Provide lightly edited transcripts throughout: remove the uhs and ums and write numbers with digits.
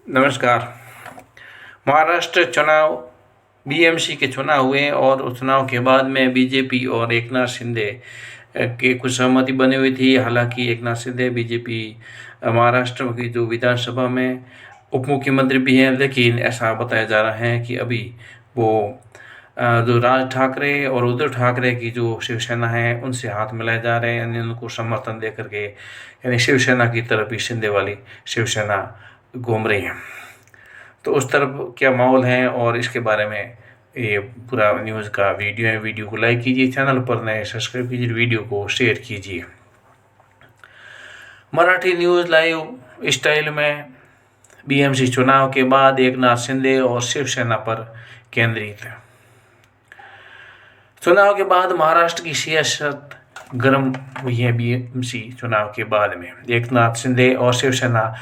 नमस्कार। महाराष्ट्र चुनाव बीएमसी के चुनाव हुए और उस चुनाव के बाद में बीजेपी और एकनाथ शिंदे के कुछ सहमति बनी हुई थी। हालांकि एकनाथ शिंदे बीजेपी महाराष्ट्र की जो विधानसभा में उप मुख्यमंत्री भी हैं, लेकिन ऐसा बताया जा रहा है कि अभी वो जो राज ठाकरे और उद्धव ठाकरे की जो शिवसेना है उनसे हाथ मिलाए जा रहे हैं, यानी उनको समर्थन दे करके, यानी शिवसेना की तरफ ही शिंदे वाली शिवसेना घूम रही है। तो उस तरफ क्या माहौल है और इसके बारे में ये पूरा न्यूज़ का वीडियो है। वीडियो को लाइक कीजिए, चैनल पर नए सब्सक्राइब कीजिए, वीडियो को शेयर कीजिए। मराठी न्यूज़ लाइव स्टाइल में बीएमसी चुनाव के बाद एकनाथ शिंदे और शिवसेना पर केंद्रित है। चुनाव के बाद महाराष्ट्र की सियासत गर्म हुई है। बीएमसी चुनाव के बाद में एकनाथ शिंदे और शिवसेना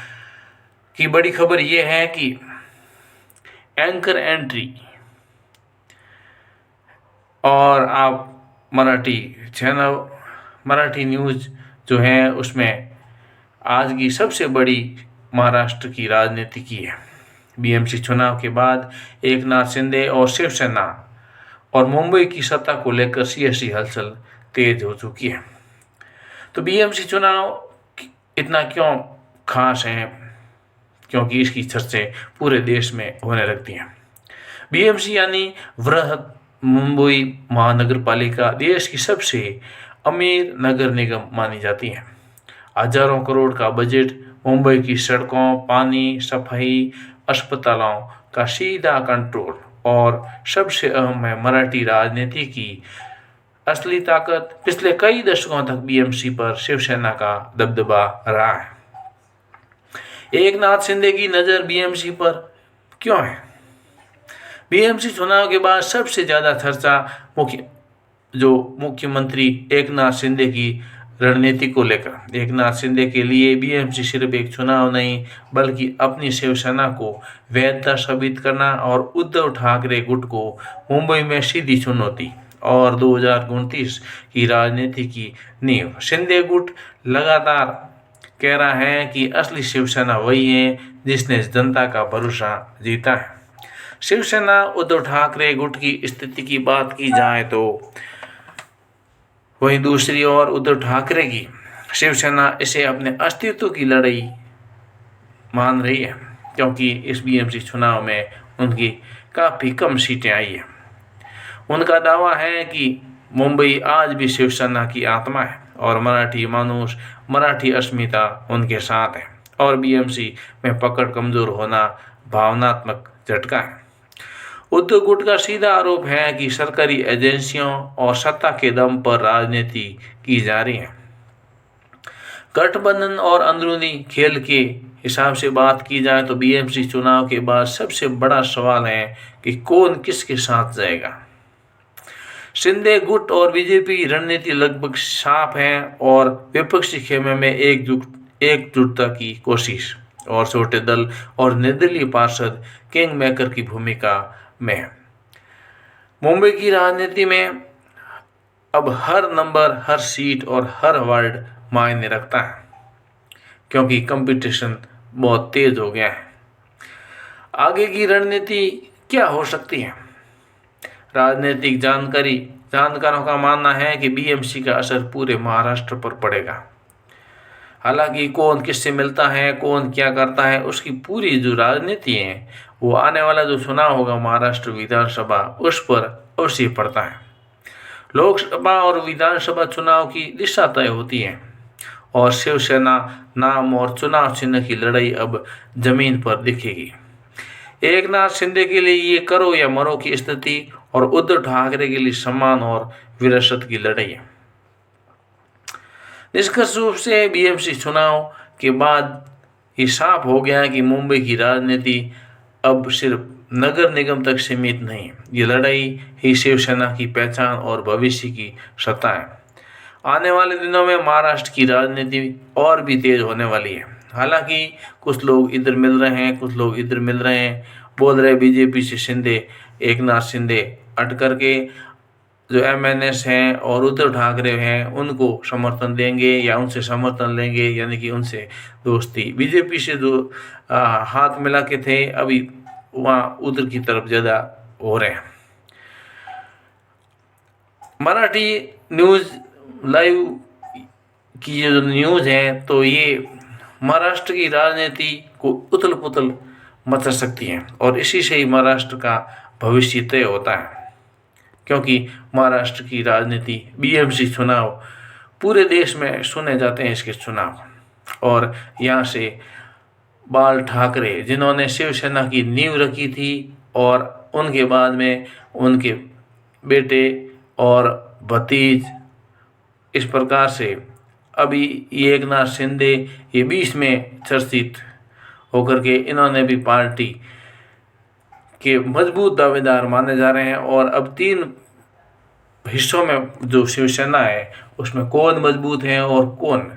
की बड़ी खबर यह है कि एंकर एंट्री, और आप मराठी चैनल मराठी न्यूज़ जो है उसमें आज की सबसे बड़ी महाराष्ट्र की राजनीति की है। बीएमसी चुनाव के बाद एकनाथ शिंदे और शिवसेना और मुंबई की सत्ता को लेकर सियासी हलचल तेज हो चुकी है। तो बीएमसी चुनाव इतना क्यों खास है, क्योंकि इसकी चर्चाएं पूरे देश में होने लगती हैं। बीएमसी यानी वृहद मुंबई महानगर पालिका देश की सबसे अमीर नगर निगम मानी जाती है। हजारों करोड़ का बजट मुंबई की सड़कों, पानी, सफाई, अस्पतालों का सीधा कंट्रोल, और सबसे अहम है मराठी राजनीति की असली ताकत। पिछले कई दशकों तक बीएमसी पर शिवसेना का दबदबा रहा है। एकनाथ शिंदे की नज़र बीएमसी पर क्यों है? बीएमसी चुनाव के बाद सबसे ज़्यादा चर्चा मुख्यमंत्री एकनाथ शिंदे की रणनीति को लेकर। एकनाथ शिंदे के लिए बीएमसी सिर्फ एक चुनाव नहीं, बल्कि अपनी शिवसेना को वैधता साबित करना और उद्धव ठाकरे गुट को मुंबई में सीधी चुनौती और 2029 की राजनीति की नींव। शिंदे गुट लगातार कह रहा है कि असली शिवसेना वही है जिसने जनता का भरोसा जीता है। शिवसेना उद्धव ठाकरे गुट की स्थिति की बात की जाए तो वहीं दूसरी ओर उद्धव ठाकरे की शिवसेना इसे अपने अस्तित्व की लड़ाई मान रही है, क्योंकि इस बीएमसी चुनाव में उनकी काफ़ी कम सीटें आई है। उनका दावा है कि मुंबई आज भी शिवसेना की आत्मा है और मराठी मानुष, मराठी अस्मिता उनके साथ है, और बीएमसी में पकड़ कमजोर होना भावनात्मक झटका है। उद्धव गुट का सीधा आरोप है कि सरकारी एजेंसियों और सत्ता के दम पर राजनीति की जा रही है। गठबंधन और अंदरूनी खेल के हिसाब से बात की जाए तो बीएमसी चुनाव के बाद सबसे बड़ा सवाल है कि कौन किसके साथ जाएगा। शिंदे गुट और बीजेपी रणनीति लगभग साफ है और विपक्षी खेमे में एकजुटता की कोशिश, और छोटे दल और निर्दलीय पार्षद किंग मेकर की भूमिका में है। मुंबई की राजनीति में अब हर नंबर, हर सीट और हर वार्ड मायने रखता है, क्योंकि कंपटीशन बहुत तेज हो गया है। आगे की रणनीति क्या हो सकती है? राजनीतिक जानकारों का मानना है कि बीएमसी का असर पूरे महाराष्ट्र पर पड़ेगा। हालांकि कौन किससे मिलता है, कौन क्या करता है, उसकी पूरी जो राजनीति है वो आने वाला जो चुनाव होगा महाराष्ट्र विधानसभा, उस पर अवश्य पड़ता है। लोकसभा और विधानसभा चुनाव की दिशा तय होती है और शिवसेना नाम और चुनाव चिन्ह की लड़ाई अब जमीन पर दिखेगी। एकनाथ शिंदे के लिए ये करो या मरो की स्थिति, और उद्धव ठाकरे के लिए सम्मान और विरासत की लड़ाई है। निष्कर्ष रूप से बीएमसी चुनाव के बाद ये साफ हो गया कि मुंबई की राजनीति अब सिर्फ नगर निगम तक सीमित नहीं। ये लड़ाई ही शिवसेना की पहचान और भविष्य की सत्ता है। आने वाले दिनों में महाराष्ट्र की राजनीति और भी तेज होने वाली है। हालांकि कुछ लोग इधर मिल रहे हैं, कुछ लोग इधर मिल रहे हैं, बोल रहे बीजेपी से शिंदे, एकनाथ शिंदे अट करके जो MNS हैं और उद्धव ठाकरे हैं उनको समर्थन देंगे या उनसे समर्थन लेंगे, यानी कि उनसे दोस्ती। बीजेपी से जो हाथ मिला के थे, अभी वहाँ उधर की तरफ ज़्यादा हो रहे हैं। मराठी न्यूज़ लाइव की ये जो न्यूज़ है, तो ये महाराष्ट्र की राजनीति को उथल पुथल मचा सकती है और इसी से ही महाराष्ट्र का भविष्य तय होता है, क्योंकि महाराष्ट्र की राजनीति BMC चुनाव पूरे देश में सुने जाते हैं इसके चुनाव। और यहाँ से बाल ठाकरे जिन्होंने शिवसेना की नींव रखी थी और उनके बाद में उनके बेटे और भतीज, इस प्रकार से अभी ये एकनाथ शिंदे ये 20 में चर्चित होकर के इन्होंने भी पार्टी के मजबूत दावेदार माने जा रहे हैं। और अब 3 हिस्सों में जो शिवसेना है उसमें कौन मजबूत है और कौन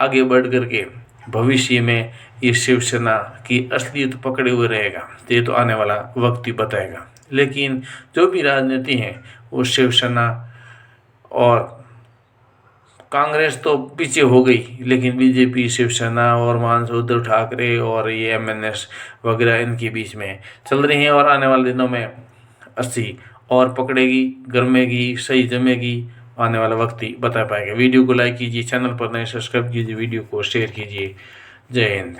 आगे बढ़ करके भविष्य में ये शिवसेना की असलियत पकड़े हुए रहेगा, तो ये तो आने वाला वक्त ही बताएगा। लेकिन जो भी राजनीति है वो शिवसेना और कांग्रेस तो पीछे हो गई, लेकिन बीजेपी, शिवसेना और उद्धव ठाकरे और ये MNS वगैरह इनके बीच में चल रही हैं। और आने वाले दिनों में अस्सी और पकड़ेगी, गर्मेगी, सही जमेगी, आने वाला वक्त ही बता पाएगा। वीडियो को लाइक कीजिए, चैनल पर नए सब्सक्राइब कीजिए, वीडियो को शेयर कीजिए। जय हिंद।